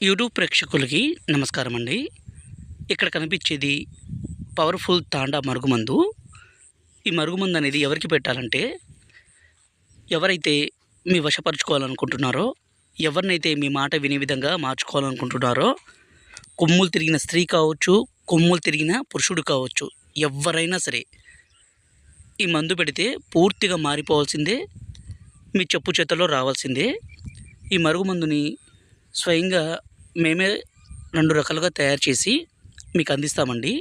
YouTube ప్రేక్షకులకి నమస్కారం అండి. ఇక్కడ కనిపించేది పవర్ఫుల్ తాండా మరుగుమందు. ఈ మరుగుమందు అనేది ఎవరికి పెట్టాలంటే, ఎవరైతే మీ వశపరుచుకోవాలనుకుంటున్నారో, ఎవరినైతే మీ మాట వినే విధంగా మార్చుకోవాలనుకుంటున్నారో, కొమ్ములు తిరిగిన స్త్రీ కావచ్చు, కొమ్ములు తిరిగిన పురుషుడు కావచ్చు, ఎవరైనా సరే ఈ మందు పెడితే పూర్తిగా మారిపోవాల్సిందే, మీ చెప్పు చేతల్లో రావాల్సిందే. ఈ మరుగుమందుని స్వయంగా మేమే 2 రకాలుగా తయారు చేసి మీకు అందిస్తామండి.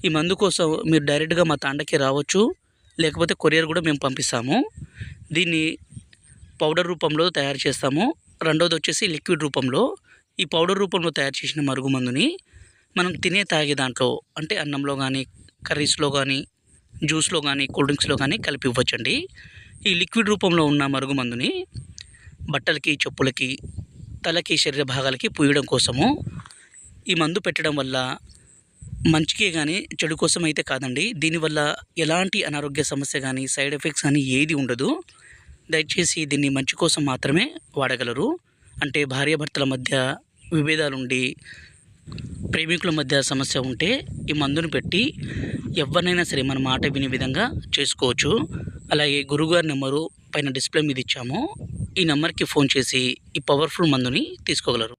ఈ మందు కోసం మీరు డైరెక్ట్గా మా తాండకి రావచ్చు, లేకపోతే కొరియర్ కూడా మేము పంపిస్తాము. దీన్ని పౌడర్ రూపంలో తయారు చేస్తాము. రెండోది వచ్చేసి లిక్విడ్ రూపంలో. ఈ పౌడర్ రూపంలో తయారు చేసిన మరుగుమందుని మనం తాగే దాంట్లో, అంటే అన్నంలో కానీ, కర్రీస్లో కానీ, జ్యూస్లో కానీ, కూల్ డ్రింక్స్లో కానీ కలిపి ఇవ్వచ్చండి. ఈ లిక్విడ్ రూపంలో ఉన్న మరుగుమందుని బట్టలకి, చెప్పులకి, తలకి, శరీర భాగాలకి పూయడం కోసము. ఈ మందు పెట్టడం వల్ల మంచికే కానీ చెడు కోసం అయితే కాదండి. దీనివల్ల ఎలాంటి అనారోగ్య సమస్య కానీ, సైడ్ ఎఫెక్ట్స్ కానీ ఏది ఉండదు. దయచేసి దీన్ని మంచి కోసం మాత్రమే వాడగలరు. అంటే భార్యాభర్తల మధ్య విభేదాలుండి, ప్రేమికుల మధ్య సమస్య ఉంటే ఈ మందును పెట్టి ఎవరినైనా సరే మన మాట వినే విధంగా చేసుకోవచ్చు. అలాగే గురువుగారి నెంబరు పైన డిస్ప్లే మీద ఇచ్చాము. ఈ నెంబర్కి ఫోన్ చేసి ఈ పవర్ఫుల్ మందుని తీసుకోగలరు.